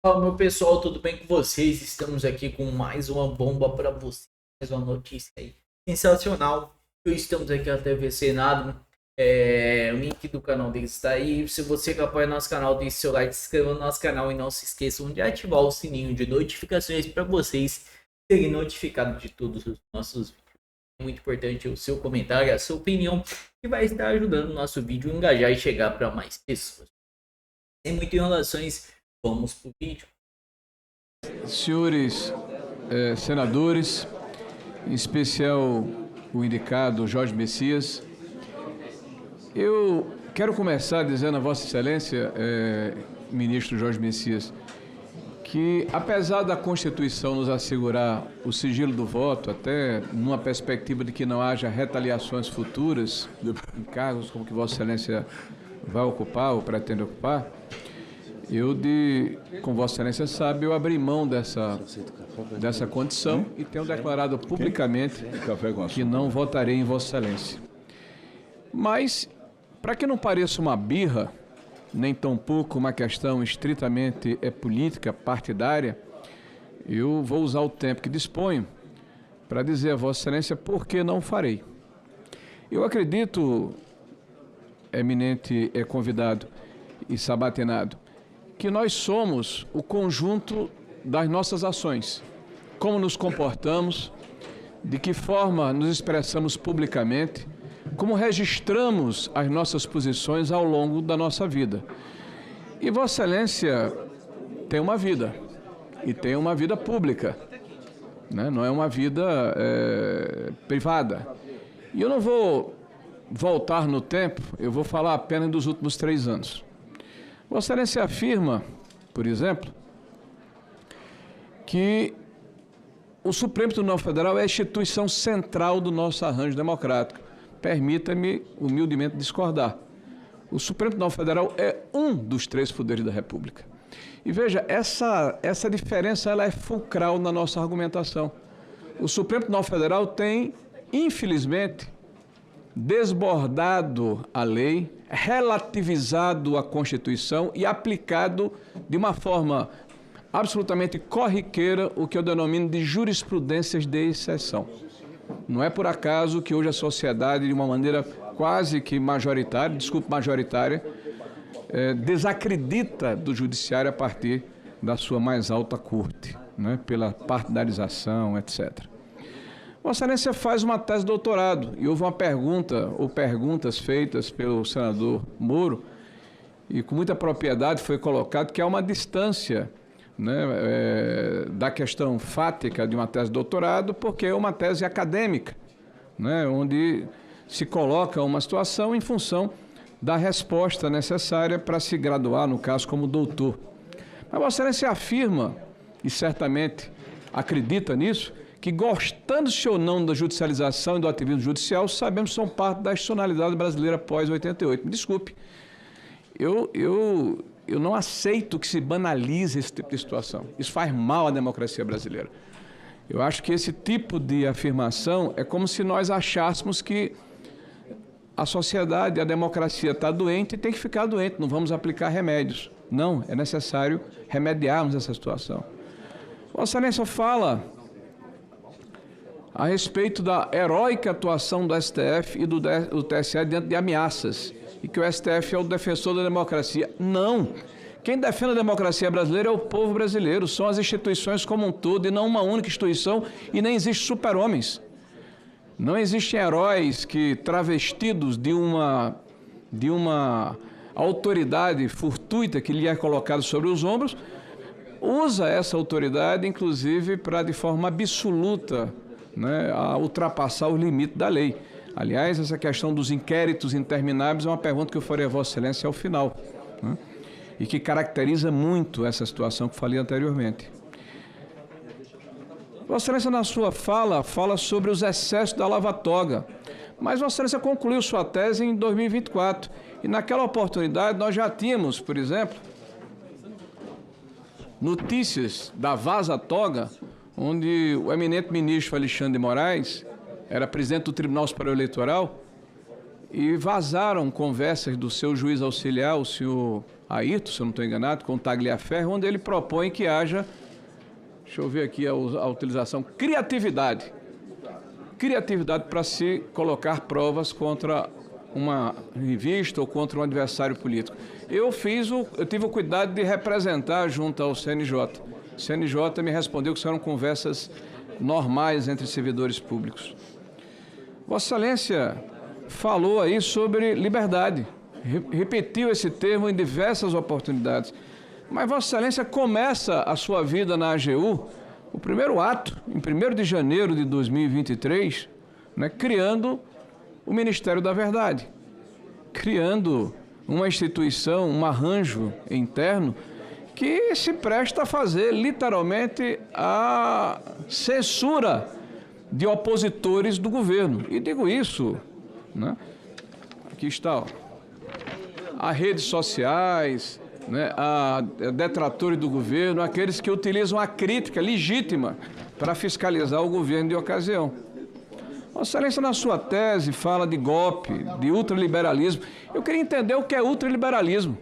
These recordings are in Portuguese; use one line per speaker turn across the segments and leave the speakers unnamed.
Fala, meu pessoal, tudo bem com vocês? Estamos aqui com mais uma bomba para vocês, mais uma notícia aí sensacional. Estamos aqui na TV Senado, o link do canal deles está aí. Se você que apoia nosso canal, deixe seu like, se inscreva no nosso canal e não se esqueçam de ativar o sininho de notificações para vocês serem notificados de todos os nossos vídeos. É muito importante o seu comentário, a sua opinião, que vai estar ajudando o nosso vídeo a engajar e chegar para mais pessoas. Sem muitas enrolações, vamos pro vídeo.
Senhores senadores, em especial o indicado Jorge Messias, eu quero começar dizendo a Vossa Excelência, ministro Jorge Messias, que apesar da Constituição nos assegurar o sigilo do voto, até numa perspectiva de que não haja retaliações futuras em cargos como que Vossa Excelência vai ocupar ou pretende ocupar, como Vossa Excelência sabe, eu abri mão dessa condição e tenho declarado publicamente que não votarei em Vossa Excelência. Mas, para que não pareça uma birra, nem tampouco uma questão estritamente política, partidária, eu vou usar o tempo que disponho para dizer a Vossa Excelência por que não farei. Eu acredito, eminente convidado e sabatinado, que nós somos o conjunto das nossas ações, como nos comportamos, de que forma nos expressamos publicamente, como registramos as nossas posições ao longo da nossa vida. E Vossa Excelência tem uma vida, e tem uma vida pública, né? Não é uma vida privada. E eu não vou voltar no tempo, eu vou falar apenas dos últimos 3 anos. Vossa Excelência afirma, por exemplo, que o Supremo Tribunal Federal é a instituição central do nosso arranjo democrático. Permita-me humildemente discordar. O Supremo Tribunal Federal é um dos 3 poderes da República. E veja, essa diferença ela é fulcral na nossa argumentação. O Supremo Tribunal Federal tem, infelizmente, desbordado a lei, relativizado a Constituição e aplicado de uma forma absolutamente corriqueira o que eu denomino de jurisprudências de exceção. Não é por acaso que hoje a sociedade, de uma maneira quase que majoritária, desacredita do judiciário a partir da sua mais alta corte, né, pela partidarização, etc. Vossa Excelência faz uma tese de doutorado e houve uma pergunta ou perguntas feitas pelo senador Moro e com muita propriedade foi colocado que há uma distância, né, da questão fática de uma tese de doutorado porque é uma tese acadêmica, né, onde se coloca uma situação em função da resposta necessária para se graduar, no caso, como doutor. Mas Vossa Excelência afirma, e certamente acredita nisso, que gostando-se ou não da judicialização e do ativismo judicial, sabemos que são parte da institucionalidade brasileira pós-88. Me desculpe, eu não aceito que se banalize esse tipo de situação. Isso faz mal à democracia brasileira. Eu acho que esse tipo de afirmação é como se nós achássemos que a sociedade, a democracia está doente e tem que ficar doente, não vamos aplicar remédios. Não, é necessário remediarmos essa situação. Vossa Excelência fala a respeito da heróica atuação do STF e do TSE diante de ameaças, e que o STF é o defensor da democracia. Não! Quem defende a democracia brasileira é o povo brasileiro, são as instituições como um todo, e não uma única instituição, e nem existe super-homens. Não existem heróis que, travestidos de uma autoridade fortuita que lhe é colocada sobre os ombros, usa essa autoridade, inclusive, para, de forma absoluta, né, a ultrapassar o limite da lei. Aliás, essa questão dos inquéritos intermináveis é uma pergunta que eu farei a Vossa Excelência ao final, né, e que caracteriza muito essa situação que falei anteriormente. Vossa Excelência, na sua fala sobre os excessos da lava-toga, mas Vossa Excelência concluiu sua tese em 2024, e naquela oportunidade nós já tínhamos, por exemplo, notícias da vaza-toga, onde o eminente ministro Alexandre de Moraes era presidente do Tribunal Superior Eleitoral e vazaram conversas do seu juiz auxiliar, o senhor Ayrton, se eu não estou enganado, com o Tagliaferro, onde ele propõe que haja, deixa eu ver aqui a utilização, criatividade para se colocar provas contra uma revista ou contra um adversário político. Eu tive o cuidado de representar junto ao CNJ. O CNJ me respondeu que eram conversas normais entre servidores públicos. Vossa Excelência falou aí sobre liberdade, repetiu esse termo em diversas oportunidades. Mas Vossa Excelência começa a sua vida na AGU, o primeiro ato, em 1º de janeiro de 2023, né, criando o Ministério da Verdade, criando uma instituição, um arranjo interno que se presta a fazer literalmente a censura de opositores do governo. E digo isso, né? Aqui está, ó, as redes sociais, né, a detratores do governo, aqueles que utilizam a crítica legítima para fiscalizar o governo de ocasião. Vossa Excelência, na sua tese, fala de golpe, de ultraliberalismo. Eu queria entender o que é ultraliberalismo.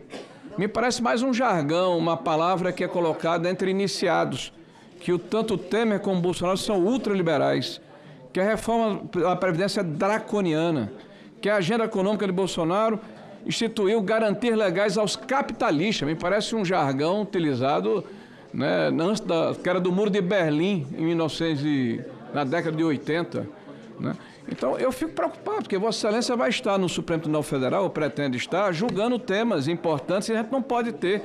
Me parece mais um jargão, uma palavra que é colocada entre iniciados, que tanto o Temer como o Bolsonaro são ultraliberais, que a reforma da Previdência é draconiana, que a agenda econômica de Bolsonaro instituiu garantias legais aos capitalistas. Me parece um jargão utilizado, né, antes que era do Muro de Berlim, na década de 80. Né? Então, eu fico preocupado, porque Vossa Excelência vai estar no Supremo Tribunal Federal, ou pretende estar, julgando temas importantes, e a gente não pode ter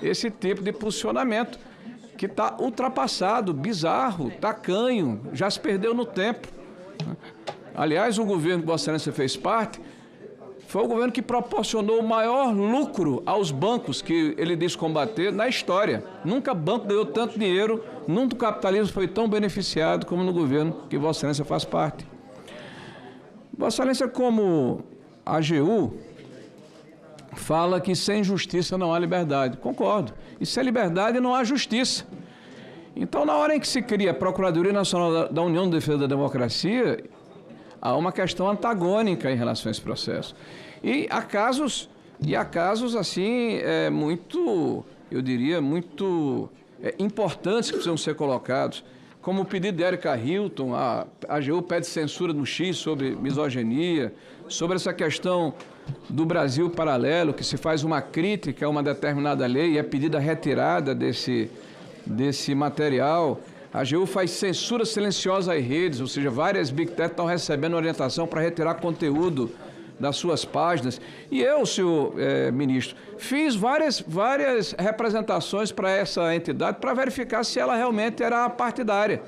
esse tipo de posicionamento, que está ultrapassado, bizarro, tacanho, já se perdeu no tempo. Aliás, o governo que Vossa Excelência fez parte foi o governo que proporcionou o maior lucro aos bancos que ele diz combater na história. Nunca banco ganhou tanto dinheiro, nunca o capitalismo foi tão beneficiado como no governo que Vossa Excelência faz parte. Vossa Excelência, como AGU, fala que sem justiça não há liberdade. Concordo. E sem liberdade não há justiça. Então, na hora em que se cria a Procuradoria Nacional da União de Defesa da Democracia, há uma questão antagônica em relação a esse processo. E há casos assim, eu diria, muito importantes que precisam ser colocados, como o pedido de Érica Hilton, a AGU pede censura no X sobre misoginia, sobre essa questão do Brasil paralelo, que se faz uma crítica a uma determinada lei e é pedida a retirada desse material. A AGU faz censura silenciosa às redes, ou seja, várias Big Tech estão recebendo orientação para retirar conteúdo das suas páginas. E eu, senhor ministro, fiz várias representações para essa entidade para verificar se ela realmente era partidária,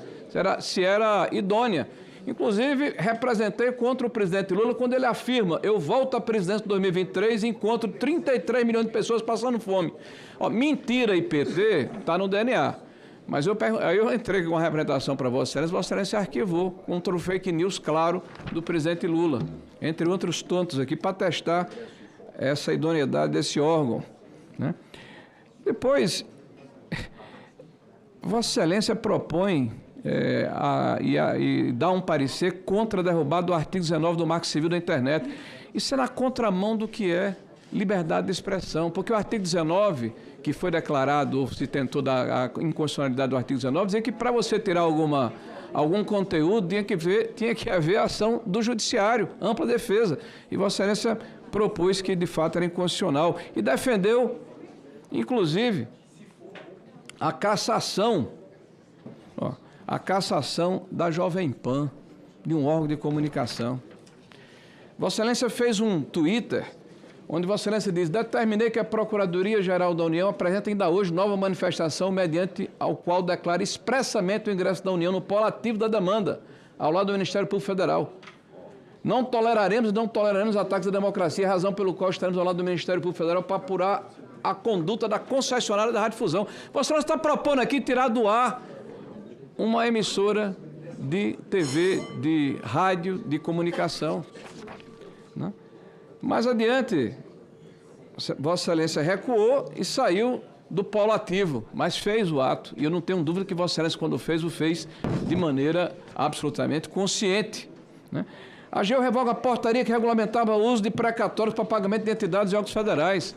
se era idônea. Inclusive, representei contra o presidente Lula quando ele afirma: eu volto à presidência em 2023 e encontro 33 milhões de pessoas passando fome. Ó, mentira e PT está no DNA. Mas aí eu entreguei uma representação para Vossa Excelência arquivou contra o fake news claro do presidente Lula, entre outros tantos aqui, para testar essa idoneidade desse órgão. Né? Depois, Vossa Excelência propõe e dá um parecer contra a derrubada do artigo 19 do Marco Civil da Internet. Isso é na contramão do que é liberdade de expressão, porque o artigo 19, que foi declarado, ou se tentou dar a inconstitucionalidade do artigo 19, dizia que para você tirar algum conteúdo tinha que haver ação do judiciário, ampla defesa. E Vossa Excelência propôs que de fato era inconstitucional e defendeu, inclusive, a cassação da Jovem Pan, de um órgão de comunicação. Vossa Excelência fez um Twitter onde Vossa Excelência diz: determinei que a Procuradoria-Geral da União apresente ainda hoje nova manifestação mediante ao qual declara expressamente o ingresso da União no polo ativo da demanda, ao lado do Ministério Público Federal. Não toleraremos ataques à democracia, razão pelo qual estaremos ao lado do Ministério Público Federal para apurar a conduta da concessionária da Radiodifusão. Vossa Excelência está propondo aqui tirar do ar uma emissora de TV, de rádio, de comunicação. Né? Mais adiante, Vossa Excelência recuou e saiu do polo ativo, mas fez o ato. E eu não tenho dúvida que Vossa Excelência, quando fez, o fez de maneira absolutamente consciente. Né? A AGU revoga a portaria que regulamentava o uso de precatórios para pagamento de entidades e órgãos federais.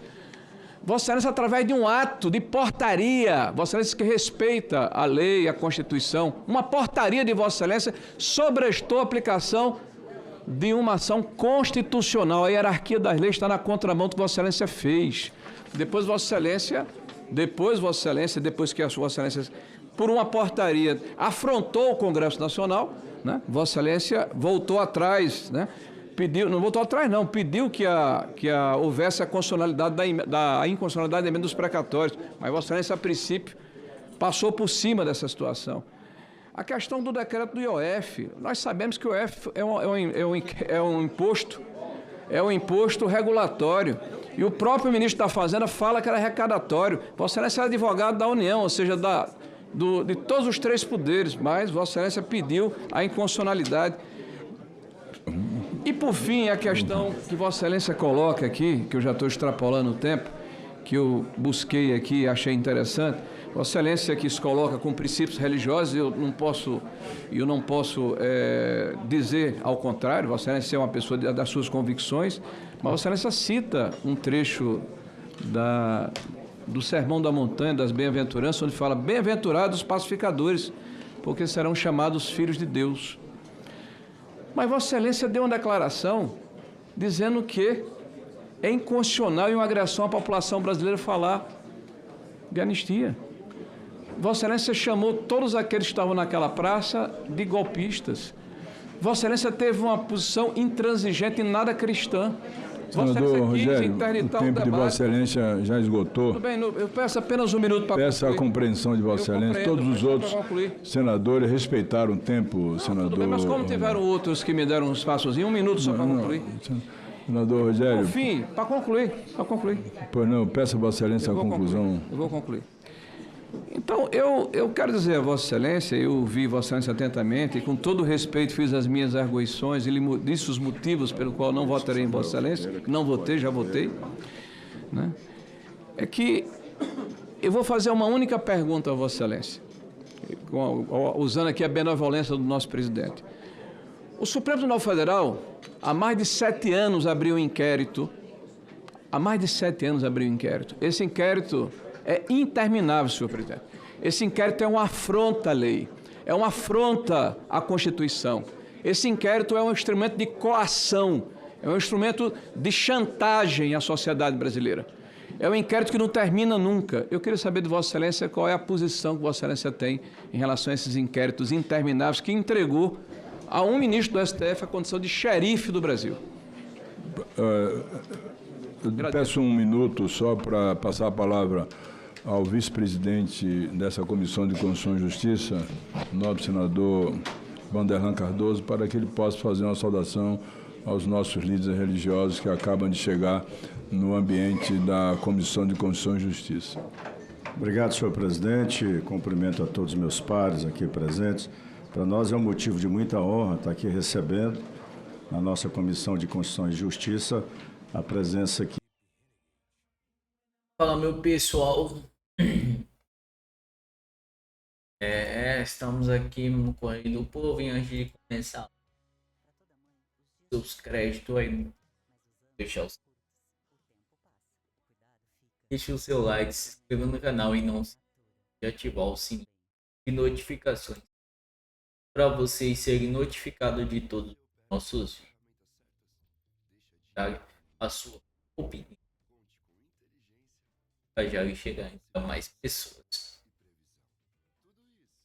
Vossa Excelência, através de um ato de portaria, Vossa Excelência que respeita a lei, a Constituição, uma portaria de Vossa Excelência sobrestou a aplicação de uma ação constitucional. A hierarquia das leis está na contramão do que Vossa Excelência fez. Depois que a Vossa Excelência, por uma portaria, afrontou o Congresso Nacional, né? Vossa Excelência voltou atrás, né? Pediu que houvesse a constitucionalidade da inconstitucionalidade da emenda dos precatórios, mas Vossa Excelência, a princípio, passou por cima dessa situação. A questão do decreto do IOF, nós sabemos que o IOF é um imposto regulatório, e o próprio ministro da Fazenda fala que era arrecadatório. Vossa Excelência é advogado da União, ou seja, de todos os três poderes, mas Vossa Excelência pediu a inconstitucionalidade. E, por fim, a questão que Vossa Excelência coloca aqui, que eu já estou extrapolando o tempo, que eu busquei aqui e achei interessante. Vossa Excelência que se coloca com princípios religiosos, eu não posso dizer ao contrário. Vossa Excelência é uma pessoa das suas convicções, mas Vossa Excelência cita um trecho do Sermão da Montanha, das Bem-aventuranças, onde fala: bem-aventurados os pacificadores, porque serão chamados filhos de Deus. Mas Vossa Excelência deu uma declaração dizendo que é inconstitucional e uma agressão à população brasileira falar de anistia. Vossa Excelência chamou todos aqueles que estavam naquela praça de golpistas. Vossa Excelência teve uma posição intransigente e nada cristã.
Senador Rogério, o tempo de Vossa Excelência já esgotou.
Tudo bem, eu peço apenas um minuto para concluir.
Peço a compreensão de Vossa Excelência. Todos os outros senadores respeitaram o tempo, senador.
Tudo bem, mas como tiveram outros que me deram um espaçozinho, um minuto só para concluir.
Senador Rogério.
Por fim, para concluir.
Pois não, peço a Vossa Excelência a conclusão.
Eu vou concluir. Então, eu quero dizer a Vossa Excelência, eu ouvi Vossa Excelência atentamente e com todo respeito fiz as minhas arguições, ele disse os motivos pelo qual não votarei em Vossa Excelência, não votei, já votei, né? É que eu vou fazer uma única pergunta a Vossa Excelência, usando aqui a benevolência do nosso presidente. O Supremo Tribunal Federal, há mais de 7 anos abriu um inquérito, Esse inquérito é interminável, senhor presidente. Esse inquérito é uma afronta à lei, é uma afronta à Constituição. Esse inquérito é um instrumento de coação, é um instrumento de chantagem à sociedade brasileira. É um inquérito que não termina nunca. Eu queria saber de Vossa Excelência qual é a posição que Vossa Excelência tem em relação a esses inquéritos intermináveis que entregou a um ministro do STF a condição de xerife do Brasil.
Eu peço um minuto só para passar a palavra ao vice-presidente dessa Comissão de Constituição e Justiça, nobre senador Vanderlan Cardoso, para que ele possa fazer uma saudação aos nossos líderes religiosos que acabam de chegar no ambiente da Comissão de Constituição e Justiça.
Obrigado, senhor presidente. Cumprimento a todos os meus pares aqui presentes. Para nós é um motivo de muita honra estar aqui recebendo, na nossa Comissão de Constituição e Justiça, a presença aqui.
Fala, meu pessoal. Estamos aqui no Correio do Povo e antes de começar, seus créditos aí, deixa o seu like, se inscreva no canal e não se de ativar o sininho de notificações para vocês serem notificados de todos os nossos vídeos. A sua opinião para já chegar a mais pessoas.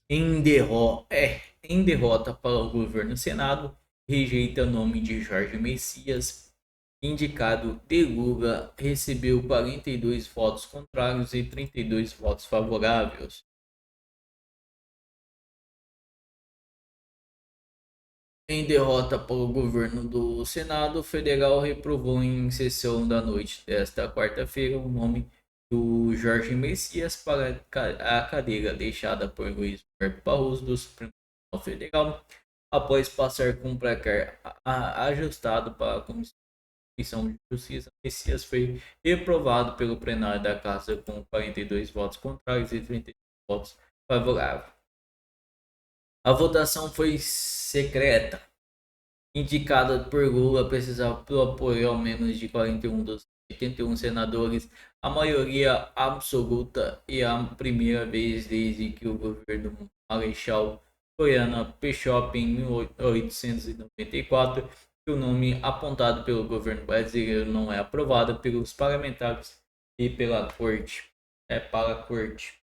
Em derrota para o governo Senado, rejeita o nome de Jorge Messias, indicado de Lula, recebeu 42 votos contrários e 32 votos favoráveis. Em derrota para o governo do Senado Federal, reprovou em sessão da noite desta quarta-feira o nome do Jorge Messias para a cadeira deixada por Luiz Roberto Barroso do Supremo Tribunal Federal, após passar com um placar ajustado para a Comissão de Justiça. Messias foi reprovado pelo plenário da Casa com 42 votos contrários e 32 votos favoráveis. A votação foi secreta. Indicada por Lula, precisava do apoio ao menos de 41 dos 81 senadores, a maioria absoluta, e a primeira vez desde que o governo Marechal Floriano Peixoto em 1894 que o nome apontado pelo governo brasileiro não é aprovado pelos parlamentares e pela corte. É para a corte.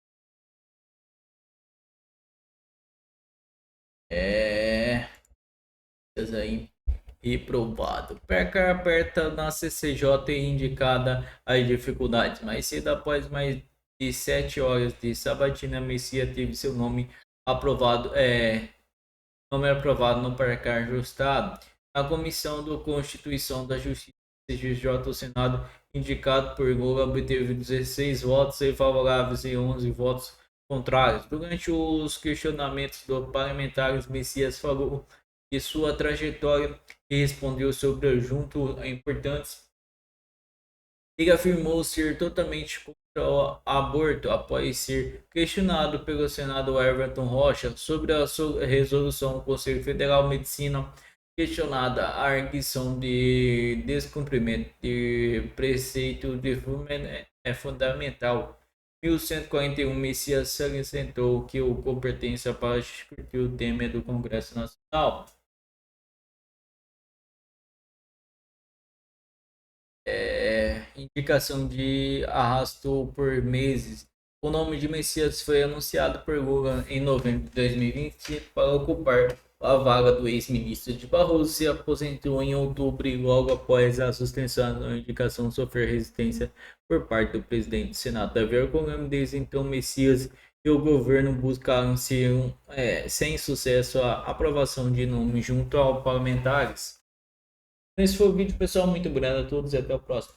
Isso aí. Reprovado. Perca aperta na CCJ e indicada as dificuldades. Mais cedo, após mais de 7 horas de sabatina, Messias teve seu nome aprovado. Nome aprovado no placar ajustado. A Comissão da Constituição da Justiça CCJ, o Senado, indicado por Lula, obteve 16 votos favoráveis e 11 votos contrários. Durante os questionamentos dos parlamentares, Messias falou de sua trajetória e respondeu sobre assuntos importantes. Ele afirmou ser totalmente contra o aborto após ser questionado pelo senador Everton Rocha sobre a resolução do Conselho Federal de Medicina questionada a arguição de descumprimento de preceito de fundamental. 1141, Messias salientou que o competência para discutir o tema do Congresso Nacional. Indicação de arrastou por meses. O nome de Messias foi anunciado por Lula em novembro de 2020 para ocupar a vaga do ex-ministro de Barroso. Se aposentou em outubro e logo após a suspensão da indicação sofrer resistência por parte do presidente do Senado, Davi Alcolumbre. Desde então, Messias e o governo buscaram sem sucesso a aprovação de nome junto aos parlamentares. Esse foi o vídeo, pessoal. Muito obrigado a todos e até o próximo.